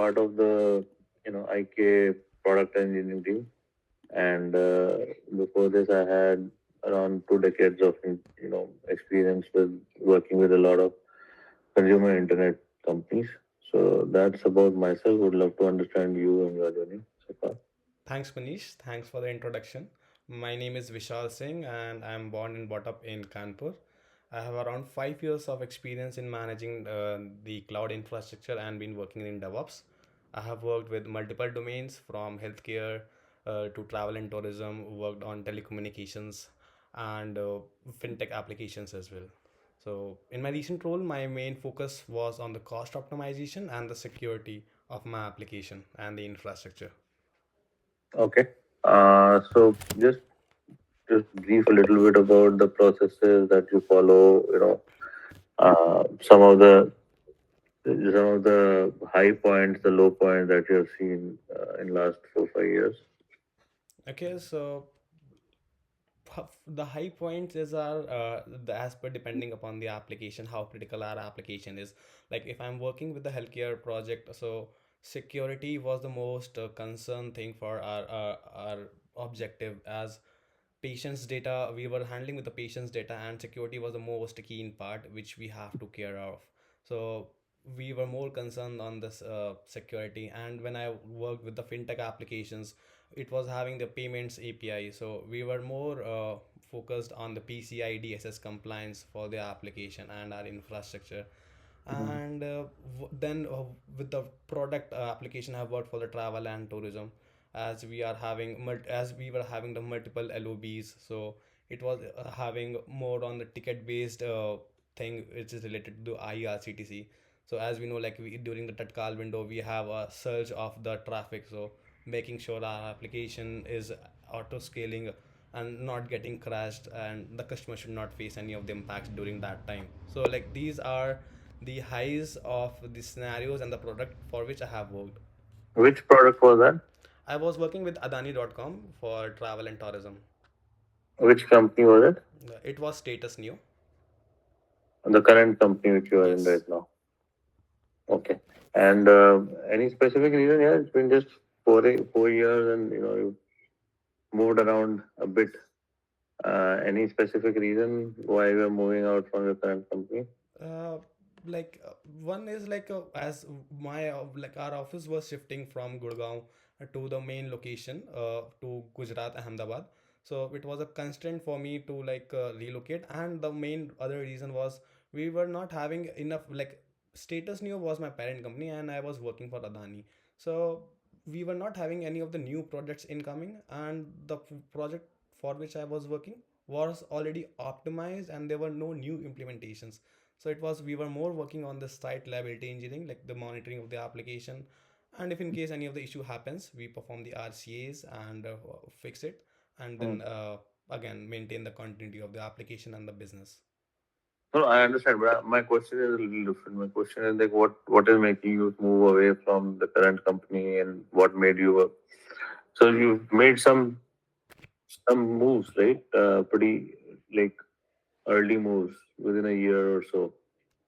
part of the IK product engineering team, and before this, I had around 2 decades of experience with working with a lot of consumer internet companies. So that's about myself. Would love to understand you and your journey so far. Thanks, Manish. Thanks for the introduction. My name is Vishal Singh and I'm born and brought up in Kanpur. I have around 5 years of experience in managing the cloud infrastructure and been working in DevOps. I have worked with multiple domains from healthcare to travel and tourism, worked on telecommunications and fintech applications as well. So, in my recent role, my main focus was on the cost optimization and the security of my application and the infrastructure. Okay. So just brief a little bit about the processes that you follow. Some of the high points, the low points that you have seen in last 4 5 years. Okay, so the high points is our the as per depending upon the application, how critical our application is. Like if I'm working with the healthcare project, so security was the most concern thing for our objective, as patients data, we were handling with the patients data, and security was the most keen part which we have to care of. So we were more concerned on this security. And when I worked with the fintech applications, it was having the payments API, so we were more focused on the PCI DSS compliance for the application and our infrastructure. Mhm. And then with the product application, I have worked for the travel and tourism, as we are having as we were having the multiple LOBs. So it was having more on the ticket based thing which is related to IRCTC. So as we know, like during the Tatkal window, we have a surge of the traffic. So making sure our application is auto scaling and not getting crashed, and the customer should not face any of the impacts during that time. So like these are the highs of the scenarios and the product for which I have worked. Which product was that? I was working with Adani.com for travel and tourism. Which company was it? It was status new. The current company which you are in right Yes. now. Okay. And any specific reason? Yeah, it's been just 4 years, and you moved around a bit. Any specific reason why you are moving out from your current company? uh, one is like as my like our office was shifting from Gurgaon to the main location to Gujarat, Ahmedabad. So it was a constraint for me to relocate. And the main other reason was we were not having enough, like Status New was my parent company and I was working for Adani. So we were not having any of the new projects incoming, and the project for which I was working was already optimized and there were no new implementations. So it was we were more working on the site reliability engineering, like the monitoring of the application, and if in case any of the issue happens, we perform the RCAs and fix it, and Hmm. then again maintain the continuity of the application and the business. No, I understand, but my question is a little different. My question is like, what is making you move away from the current company, and what made you? So you've made some moves, right? Pretty like early moves within a year or so.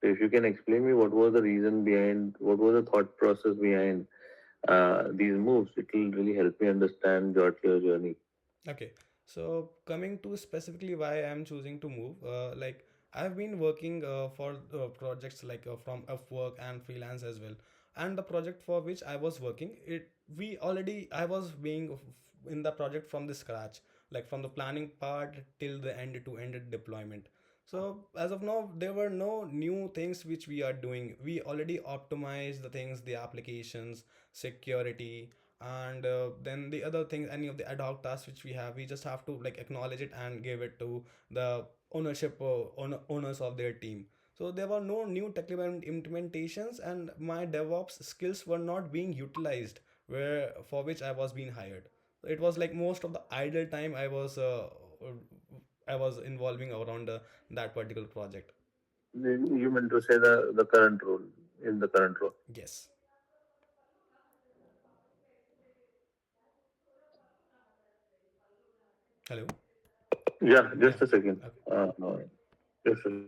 So if you can explain me what was the reason behind, what was the thought process behind these moves, it will really help me understand your journey. Okay, so coming to specifically why I'm choosing to move, I've been working for projects from Upwork and freelance as well. And the project for which I was working, I was being in the project from the scratch, like from the planning part till the end to end deployment. So as of now, there were no new things which we are doing. We already optimized the things, the applications, security, and then the other things, any of the ad hoc tasks which we have, we just have to like acknowledge it and give it to the owners of their team. So there were no new technical implementations, and my DevOps skills were not being utilized where for which I was being hired. It was like most of the idle time I was involving around that particular project. You meant to say the current role in the current role. Yes. Hello. Yeah, Yeah. just a second. Okay. Just a,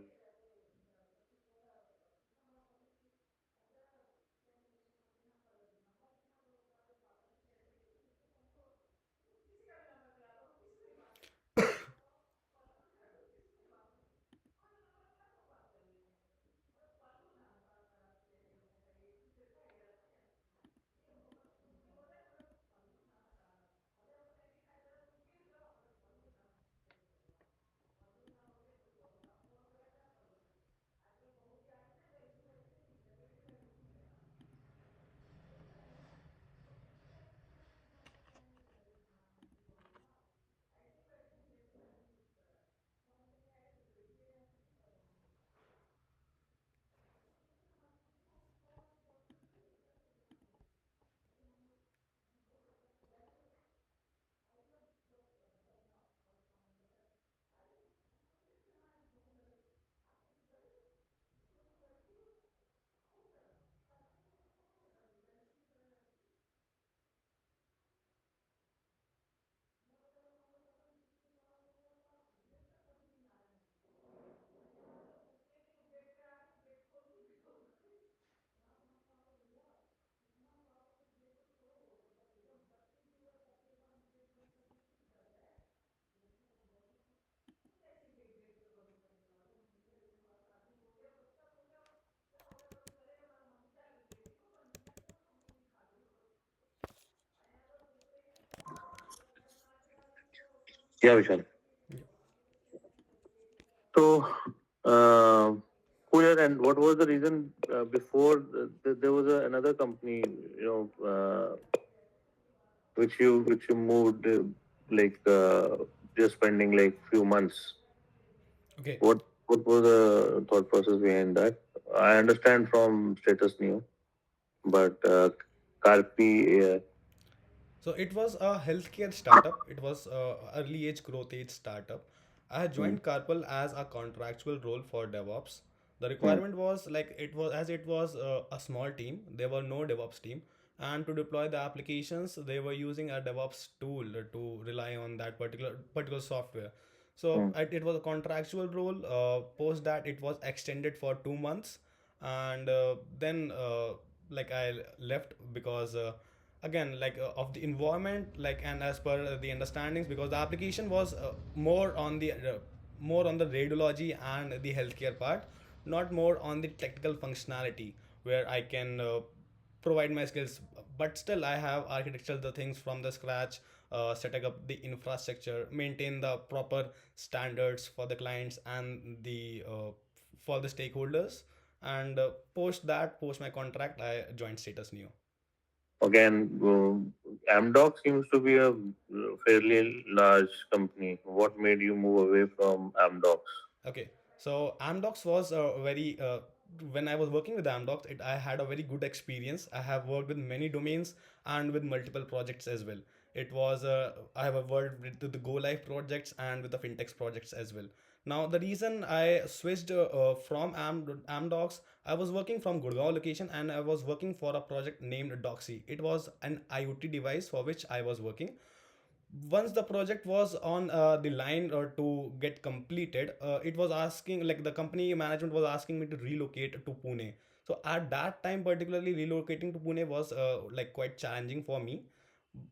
Yeah, Vishal. Yeah. So, uh, cool. Yeah, and what was the reason before there was another company, which you moved just spending like few months. Okay. What was the thought process behind that? I understand from status new, but Carpi, So it was a healthcare startup. It was a early age growth age startup. I had hmm, joined Carpal as a contractual role for DevOps. The hmm, requirement was like it was a small team. There were no DevOps team, and to deploy the applications, they were using a DevOps tool to rely on that particular software. So hmm. it was a contractual role. Post that, it was extended for 2 months, and then like I left because. Again, like of the environment, like, and as per the understandings, because the application was more on the radiology and the healthcare part, not more on the technical functionality where I can provide my skills. But still I have architectural the things from the scratch, setting up the infrastructure, maintain the proper standards for the clients and the for the stakeholders. And post my contract, I joined Status Neo. Again, Amdoc seems to be a fairly large company. What made you move away from Amdocs? Okay, so Amdocs was very when I was working with Amdocs, I had a very good experience. I have worked with many domains and with multiple projects as well. It was I have worked with the Go Live projects and with the fintechs projects as well. Now the reason I switched from Amdocs, I was working from Gurgaon location and I was working for a project named Doxy. It was an IoT device for which I was working. Once the project was on the line or to get completed, it was asking, like, the company management was asking me to relocate to Pune. So at that time particularly, relocating to Pune was like quite challenging for me.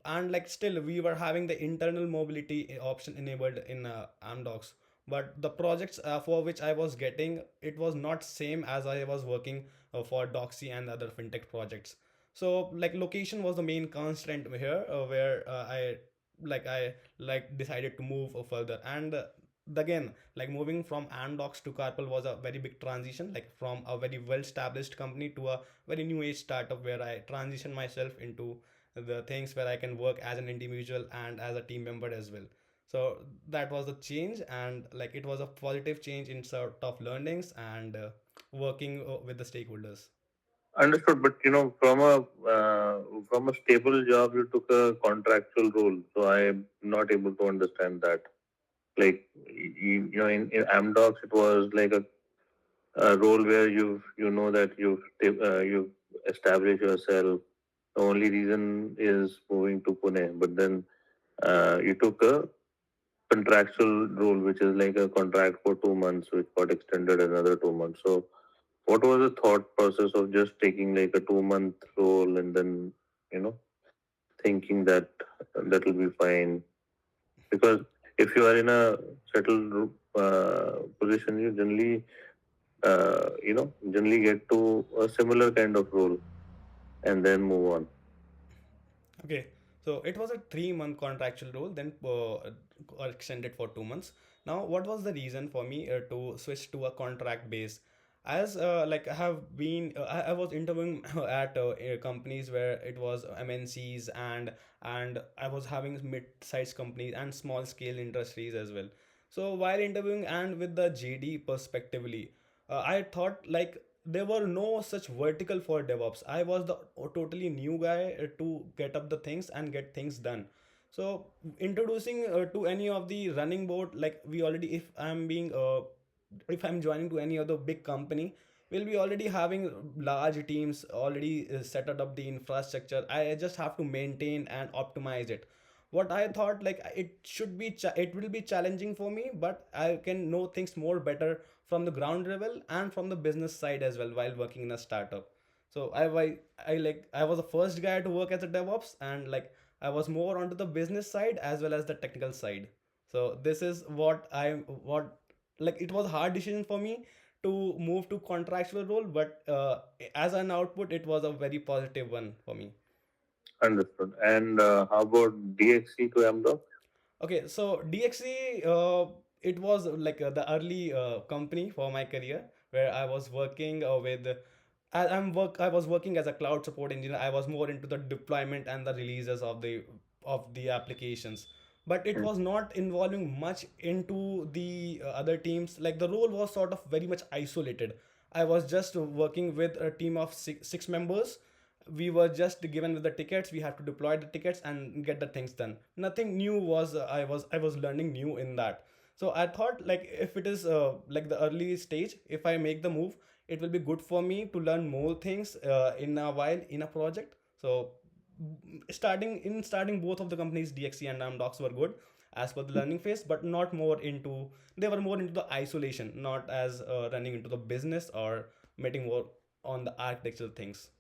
And like still we were having the internal mobility option enabled in Amdocs, but the projects for which I was getting, it was not same as I was working for Doxy and other fintech projects. So like location was the main constraint here, where I decided to move further. And again, like moving from Amdocs to Carpal was a very big transition, like from a very well established company to a very new age startup where I transition myself into the things where I can work as an individual and as a team member as well. So that was the change, and like it was a positive change in sort of learnings and working with the stakeholders. Understood, but from a stable job, you took a contractual role. So I'm not able to understand that. Like in Amdocs, it was like a role where that you've established yourself. The only reason is moving to Pune, but then you took a contractual role, which is like a contract for 2 months, which got extended another 2 months. So, what was the thought process of just taking like a 2 month role and then you know thinking that that will be fine? Because if you are in a settled position, you generally get to a similar kind of role and then move on. Okay, so it was a 3 month contractual role, then extended for 2 months. Now, what was the reason for me to switch to a contract base? As like I have been, I was interviewing at companies where it was MNCs, and I was having mid-sized companies and small scale industries as well. So while interviewing and with the JD perspectively, I thought like there were no such vertical for DevOps. I was the totally new guy to get up the things and get things done. So introducing to any of the running board, like we already, if I'm joining to any other big company, we'll be already having large teams already set up the infrastructure. I just have to maintain and optimize it. What I thought, like, it will be challenging for me, but I can know things more better from the ground level and from the business side as well while working in a startup. So I was the first guy to work as a DevOps, and like I was more onto the business side as well as the technical side. So this is what like it was a hard decision for me to move to contractual role, but as an output, it was a very positive one for me. Understood. And how about DXC to Amdocs? Okay, so DXC, it was like the early company for my career where I was working with. I was working as a cloud support engineer. I was more into the deployment and the releases of the applications, but it Mm. was not involving much into the other teams. Like the role was sort of very much isolated. I was just working with a team of six members. We were just given with the tickets. We have to deploy the tickets and get the things done. Nothing new was I was learning new in that. So I thought, like, if it is like the early stage, if I make the move, it will be good for me to learn more things in a while in a project. So starting both of the companies, DXC and Amdocs, were good as per the learning phase, but not more into, they were more into the isolation, not as running into the business or making more on the architectural things.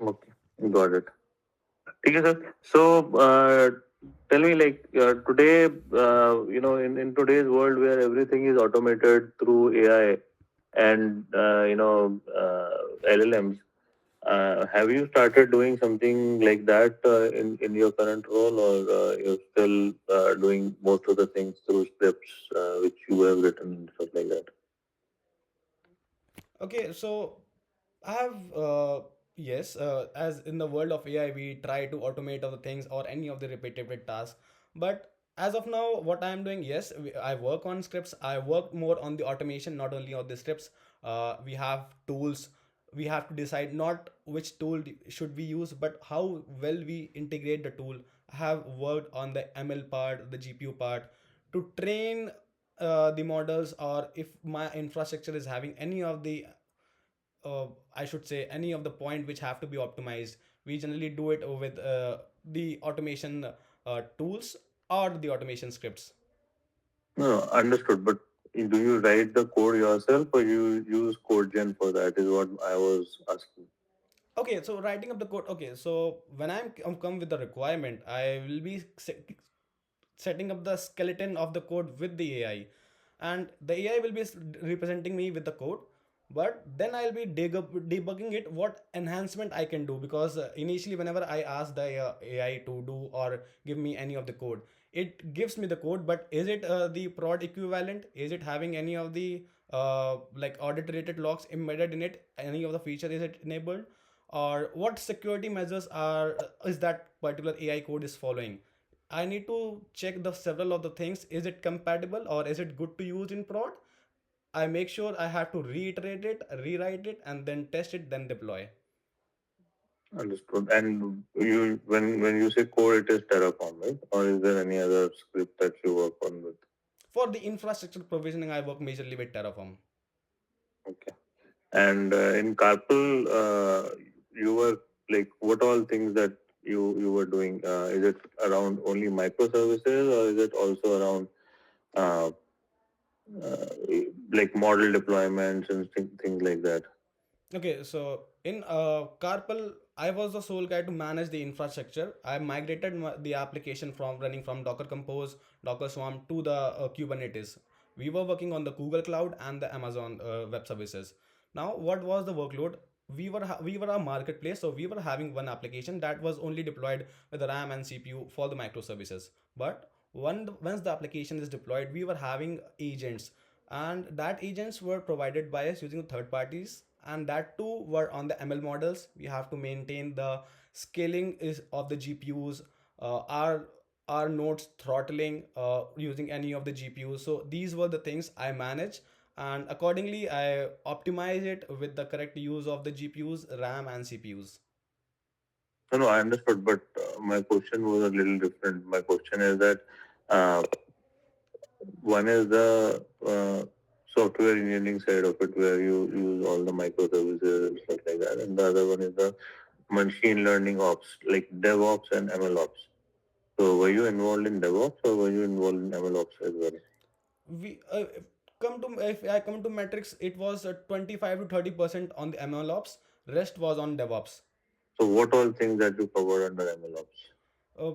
Okay, got it. Okay, sir. So, tell me, like, today, in today's world where everything is automated through AI and, LLMs, have you started doing something like that in your current role, or you're still doing most of the things through scripts which you have written and stuff like that? Okay, so I have, yes, as in the world of AI, we try to automate other things or any of the repetitive tasks. But as of now, what I am doing, yes, I work on scripts. I work more on the automation, not only on the scripts. We have tools. We have to decide not which tool should we use, but how well we integrate the tool. I have worked on the ML part, the GPU part, to train the models, or if my infrastructure is having any of the I should say any of the point which have to be optimized. We generally do it with the automation tools or the automation scripts. No, no, understood. But do you write the code yourself, or you use code gen for that? Is what I was asking. Okay, so writing up the code. Okay, so when I'm come with the requirement, I will be setting up the skeleton of the code with the AI, and the AI will be representing me with the code. But then I'll be debugging it, what enhancement I can do, because initially whenever I ask the AI to do or give me any of the code, it gives me the code, but is it the prod equivalent? Is it having any of the like audit related logs embedded in it? Any of the feature is it enabled? Or what security measures are is that particular AI code is following? I need to check the several of the things. Is it compatible or is it good to use in prod? I make sure I have to reiterate it, rewrite it, and then test it, then deploy. Understood. And when you say code, it is Terraform, right? Or is there any other script that you work on with? For the infrastructure provisioning, I work majorly with Terraform. Okay. And in Carpool, you were like, what all things that you were doing? Is it around only microservices, or is it also around uh, uh, like model deployments and things like that? Okay, so in Carpal, I was the sole guy to manage the infrastructure. I migrated the application from running from Docker Compose, Docker Swarm to the Kubernetes. We were working on the Google Cloud and the Amazon Web Services. Now, what was the workload? We were a marketplace, so we were having one application that was only deployed with the RAM and CPU for the microservices. But once the application is deployed, we were having agents, and that agents were provided by us using third parties, and that too were on the ML models. We have to maintain the scaling is of the GPUs, our nodes throttling using any of the GPUs. So these were the things I manage, and accordingly I optimize it with the correct use of the GPUs, RAM, and CPUs. No, no, I understood, but my question was a little different. My question is that uh, one is the software engineering side of it, where you use all the microservices and stuff like that, and the other one is the machine learning ops, like DevOps and MLOps. So, were you involved in DevOps, or were you involved in MLOps as well? We come to If I come to metrics, it was 25 to 30% on the MLOps, rest was on DevOps. So, what all things that you covered under MLOps? uh,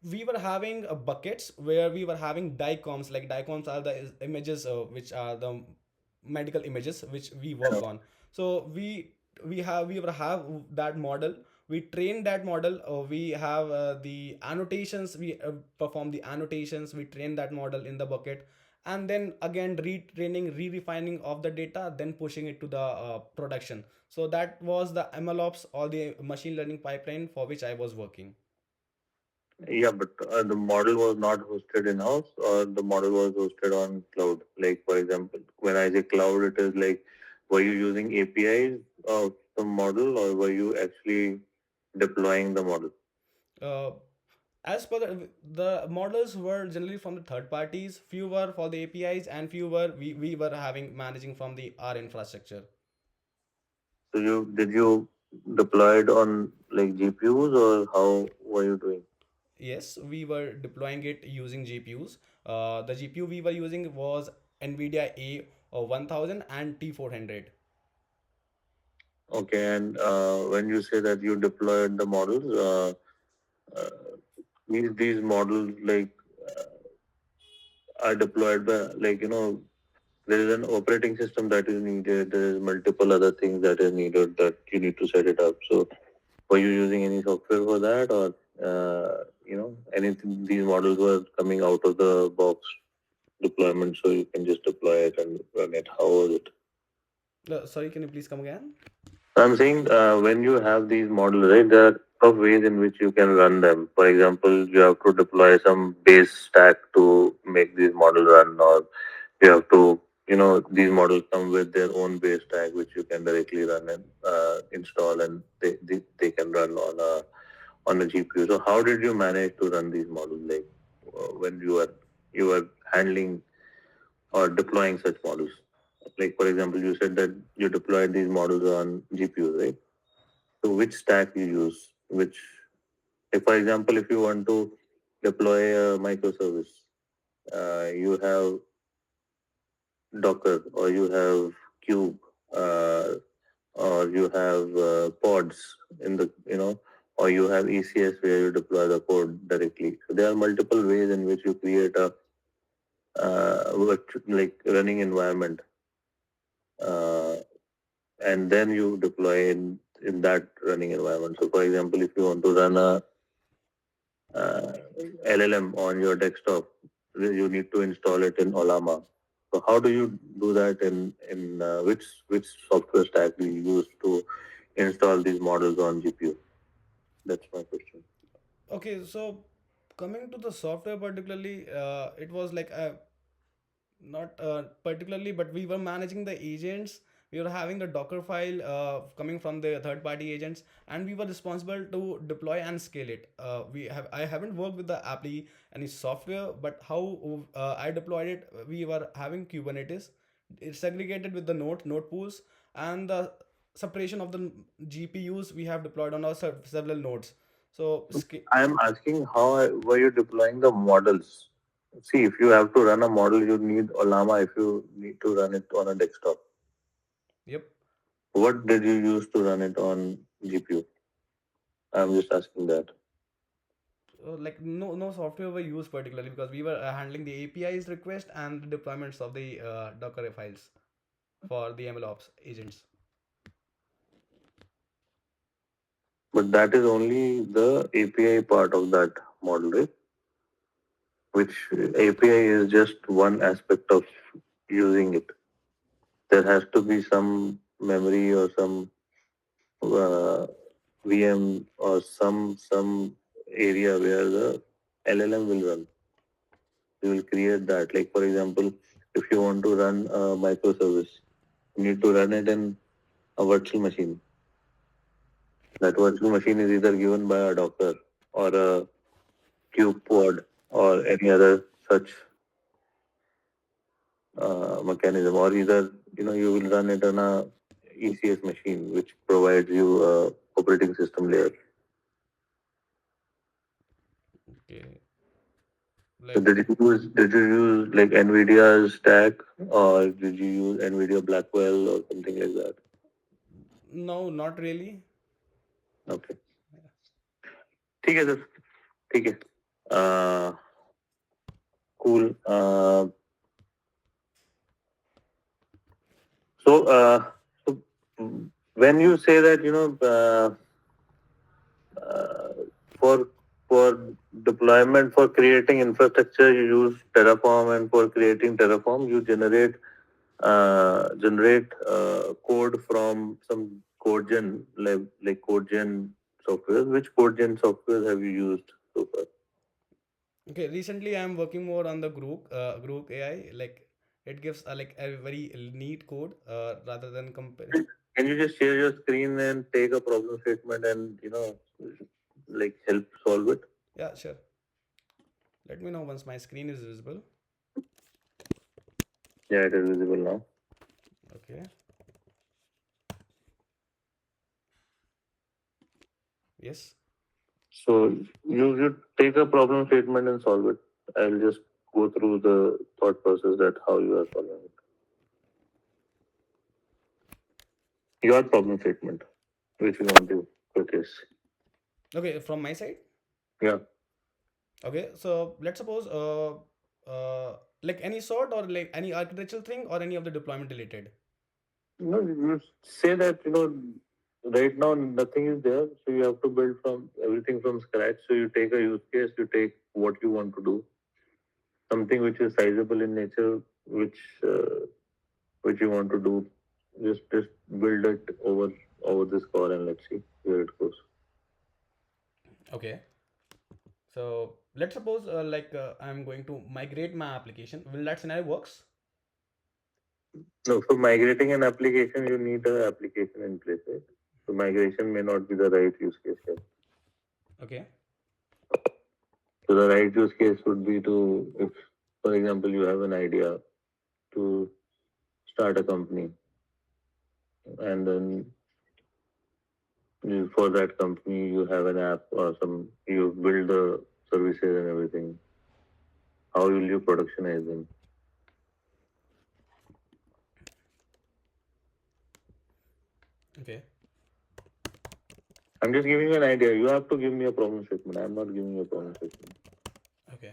we were having buckets where we were having dicoms. Like dicoms are the images which are the medical images which we work on. So we were have that model we train that model. We have the annotations, we perform the annotations, we train that model in the bucket, and then again retraining, re-refining of the data, then pushing it to the production. So that was the MLOps, or the machine learning pipeline for which I was working. Yeah, but the model was not hosted in house, or the model was hosted on cloud. Like for example, when I say cloud, it is like, were you using APIs of the model, or were you actually deploying the model? uh, as per the models were generally from the third parties, few were for the APIs, and few were we were having managing from the our infrastructure. So you deploy it on like GPUs, or how were you doing? Yes, we were deploying it using GPUs. The GPU we were using was NVIDIA A1000 and T400. Okay, and when you say that you deployed the models, uh, means these models like are deployed by, like, there is an operating system that is needed. There is multiple other things that is needed that you need to set it up. So were you using any software for that, or anything? These models were coming out of the box deployment, so you can just deploy it and run it. How was it? Sorry, can you please come again? I'm saying when you have these models, right, there are of ways in which you can run them. For example, you have to deploy some base stack to make these models run, or you have to, these models come with their own base stack which you can directly run and install, and they can run on a GPU. So how did you manage to run these models, like when you were handling or deploying such models? Like for example, you said that you deployed these models on GPUs, right? So which stack you use? Which, like for example, if you want to deploy a microservice, you have Docker, or you have Cube, uh, or you have pods in the, or you have ECS where you deploy the code directly. So there are multiple ways in which you create a like running environment, uh, and then you deploy in that running environment. So for example, if you want to run a uh, LLM on your desktop, you need to install it in Olama. So how do you do that in which software stack do you use to install these models on GPU? That's my question. Okay, so coming to the software particularly, it was like not particularly, but we were managing the agents. We were having the Docker file coming from the third party agents, and we were responsible to deploy and scale it. I haven't worked with the apply any software, but how I deployed it, we were having Kubernetes. It's segregated with the node pools, and the separation of the GPUs we have deployed on our several nodes. So I am asking were you deploying the models? See, if you have to run a model, you need Olama if you need to run it on a desktop. yep. What did you use to run it on GPU? I'm just asking that. Like no software were used particularly, because we were handling the APIs request and the deployments of the Docker files for the MLOps agents. But that is only the API part of that model, right? Which API is just one aspect of using it. There has to be some memory or some VM or some area where the LLM will run. You will create that. Like for example, if you want to run a microservice, you need to run it in a virtual machine. That virtual machine is either given by a Docker or a Cube pod or any other such mechanism, or either you will run it on a ECS machine, which provides you a operating system layer. Okay, So like did you use like NVIDIA's stack, or did you use NVIDIA Blackwell or something like that? no, not really. Okay, ठीक है sir, ठीक है. Uh, cool. So, so when you say that for deployment, for creating infrastructure, you use Terraform, and for creating Terraform, you generate code from some code gen like code gen software. Which code gen software have you used so far? Okay, recently I'm working more on the Group AI. Like it gives like a very neat code rather than compare. Can you just share your screen and take a problem statement and like help solve it? Yeah, sure. Let me know once my screen is visible. Yeah, it is visible now. Okay. Yes. So you take a problem statement and solve it. I'll just go through the thought process that how you are solving it. Your problem statement, which you want to showcase. Okay, from my side. Yeah. Okay, so let's suppose like any sort or like any architectural thing or any of the deployment related. You say that right now nothing is there, so you have to build from everything from scratch. So you take a use case, you take what you want to do, something which is sizable in nature, which you want to do. Just build it over this call and let's see where it goes. Okay. So let's suppose I'm going to migrate my application. Will that scenario works? No, for migrating an application, you need an application in place, right? So migration may not be the right use case here. Okay. So the right use case would be to, if, for example, you have an idea to start a company, and then for that company you have an app or some, you build the services and everything. How will you productionize them? Okay. I'm just giving you an idea. You have to give me a problem statement. I'm not giving you a problem statement. Okay.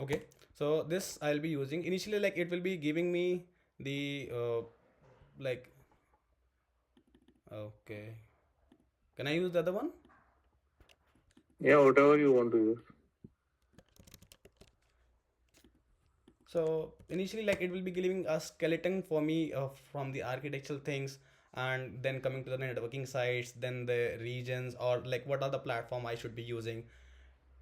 Okay. So this I'll be using initially. Like it will be giving me the like. Okay. Can I use the other one? Yeah, whatever you want to use. So initially, like it will be giving a skeleton for me from the architectural things, and then coming to the networking sites, then the regions, or like what are the platform I should be using,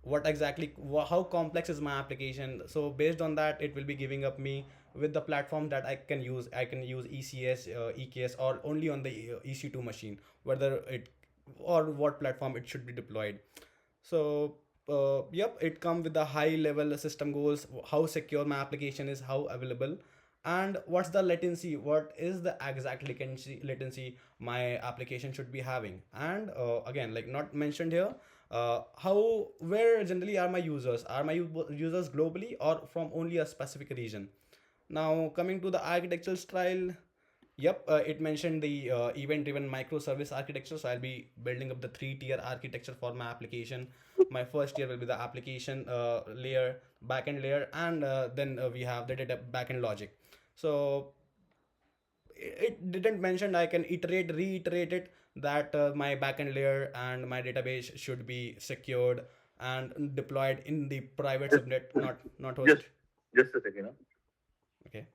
what exactly, how complex is my application. So based on that, it will be giving up me with the platform that I can use. I can use ECS, EKS, or only on the EC2 machine, whether it or what platform it should be deployed. So yep, it come with the high level system goals, how secure my application is, how available, and what's the latency, what is the exact latency my application should be having. And again, like not mentioned here, how, where generally are my users, are my users globally or from only a specific region. Now coming to the architectural style, yep, it mentioned the event driven microservice architecture. So I'll be building up the three tier architecture for my application. My first tier will be the application layer, backend layer, and then we have the data backend logic. So it didn't mention I can iterate, reiterate it, that my backend layer and my database should be secured and deployed in the private Just, subnet, not just, host. just a second. Huh? Okay.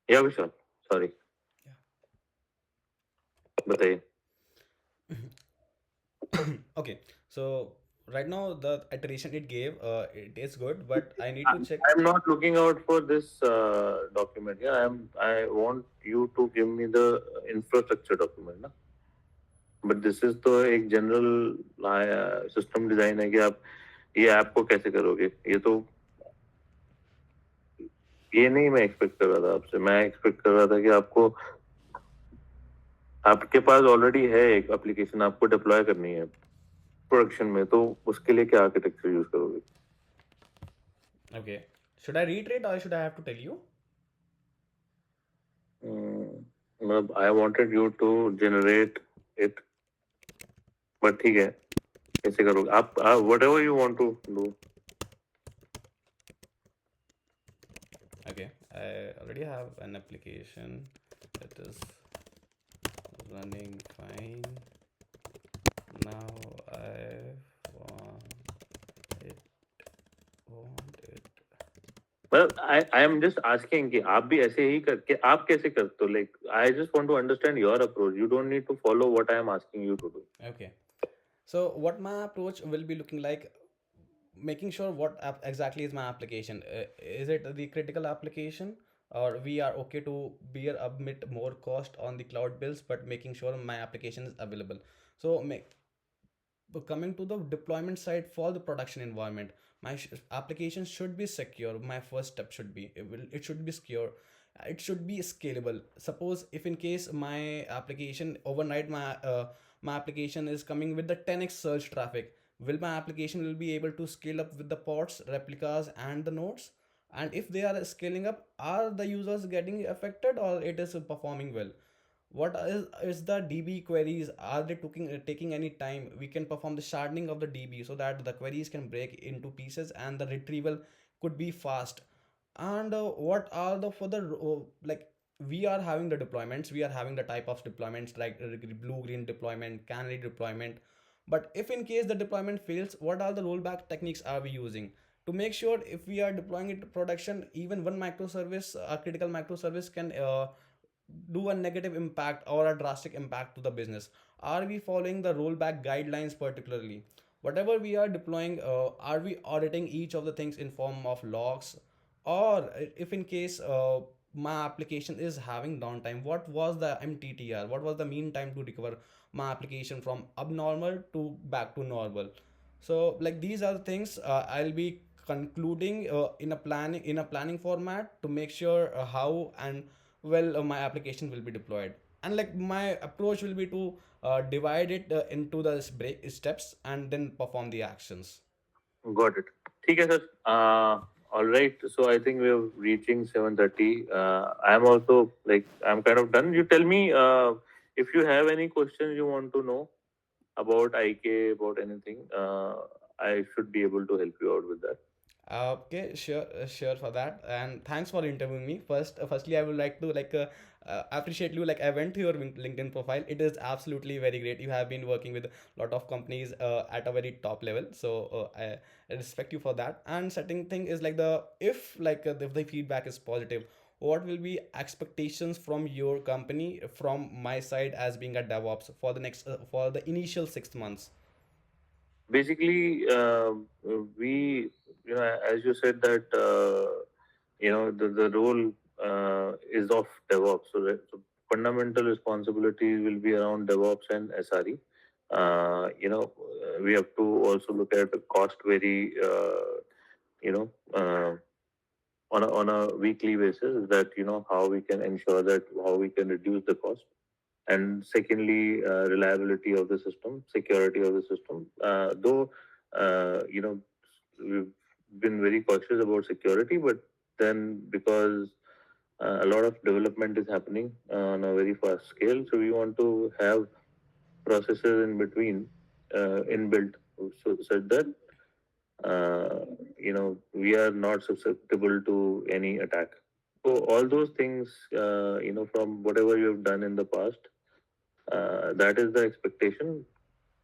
Yeah, Vishal. Sorry. बताइए. Okay, so right now the iteration it gave, it is good, but I need to I'm check. I'm not looking out for this document. Yeah, I want you to give me the infrastructure document, ना. But this is तो एक general system design है कि आप ये app को कैसे करोगे. ये तो ये नहीं मैं एक्सपेक्ट कर रहा था आपसे. मैं एक्सपेक्ट कर रहा था कि आपको आपके पास ऑलरेडी है एक एप्लीकेशन, आपको डिप्लॉय करनी है प्रोडक्शन में, तो उसके लिए क्या आर्किटेक्चर यूज करोगे. Okay, should I reiterate or should I have to tell you? मतलब I wanted you to generate it, but ठीक है. कैसे करोगे आप, whatever you want to do. Okay, I already have an application that is running fine. Now I want it, want it. Well, I am just asking कि आप भी ऐसे ही करके आप कैसे करते हो. Like I just want to understand your approach. You don't need to follow what I am asking you to do. Okay, so what my approach will be looking like, making sure what exactly is my application. Is it the critical application, or we are okay to bear a bit more cost on the cloud bills, but making sure my application is available. So but coming to the deployment side for the production environment, my application should be secure. My first step should be, it should be secure, it should be scalable. Suppose if in case my application overnight, my application is coming with the 10x surge traffic, will my application will be able to scale up with the pods, replicas and the nodes? And if they are scaling up, are the users getting affected or it is performing well? What is the db queries, are they taking any time? We can perform the sharding of the db so that the queries can break into pieces and the retrieval could be fast. And what are the further like, we are having the deployments, we are having the type of deployments like blue green deployment, canary deployment. But if in case the deployment fails, what are the rollback techniques are we using to make sure if we are deploying it to production, even one microservice, a critical microservice can do a negative impact or a drastic impact to the business? Are we following the rollback guidelines particularly? Whatever we are deploying, are we auditing each of the things in form of logs? Or if in case my application is having downtime, what was the mttr, what was the mean time to recover my application from abnormal to back to normal? So like these are the things I'll be concluding in a planning format to make sure how and well my application will be deployed. And like my approach will be to divide it into the break steps and then perform the actions. Got it. ठीक है sir. All right. So I think we're reaching 7:30. I am also like I'm kind of done. You tell me if you have any questions you want to know about IK, about anything. I should be able to help you out with that. Okay, sure, sure for that, and thanks for interviewing me. Firstly, I would like to appreciate you. Like I went to your LinkedIn profile. It is absolutely very great. You have been working with a lot of companies at a very top level, so I respect you for that. And second thing is like the if like if the feedback is positive, what will be expectations from your company from my side as being a DevOps for the next for the initial 6 months? Basically, we, as you said that, the role is of DevOps. So fundamental responsibilities will be around DevOps and SRE. We have to also look at the cost very, you know, on a weekly basis, that, how we can ensure that how we can reduce the cost. And secondly, reliability of the system, security of the system. Though, we've been very cautious about security, but then because a lot of development is happening on a very fast scale, so we want to have processes in between inbuilt, so that we are not susceptible to any attack. So all those things, from whatever you have done in the past, that is the expectation,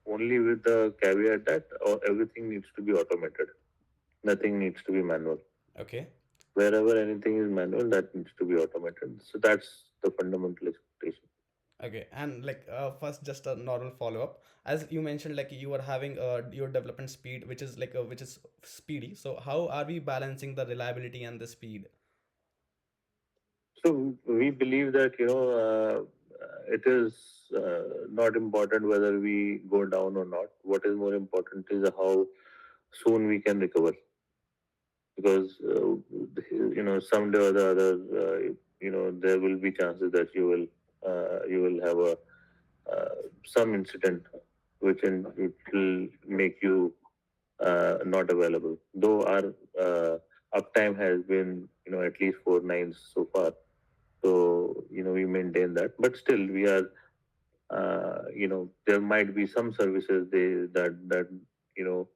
only with the caveat that everything needs to be automated. Nothing needs to be manual. Okay. Wherever anything is manual, that needs to be automated. So that's the fundamental expectation. Okay, and like first, just a normal follow up. As you mentioned, like you are having your development speed, which is like which is speedy. So how are we balancing the reliability and the speed? So we believe that it is not important whether we go down or not. What is more important is how soon we can recover, because someday or the other, there will be chances that you will have a some incident which will make you not available. Though our uptime has been at least 4 nines so far, so we maintain that, but still we are there might be some services that you know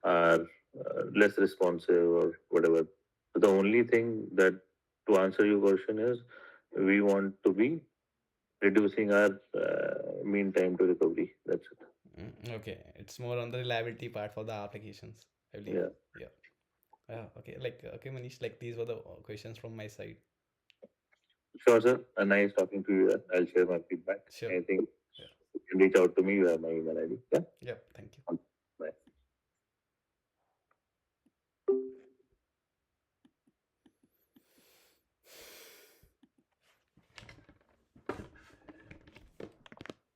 are less responsive or whatever. So the only thing that, to answer your question, is we want to be reducing our mean time to recovery. That's it. Okay, it's more on the reliability part for the applications, I believe. Yeah. Yeah. Okay, like okay, Manish, like these were the questions from my side. Sure, sir. Nice talking to you. I'll share my feedback. Sure. Anything, Yeah. you can reach out to me. You have my email ID. Yeah. Yeah. Thank you.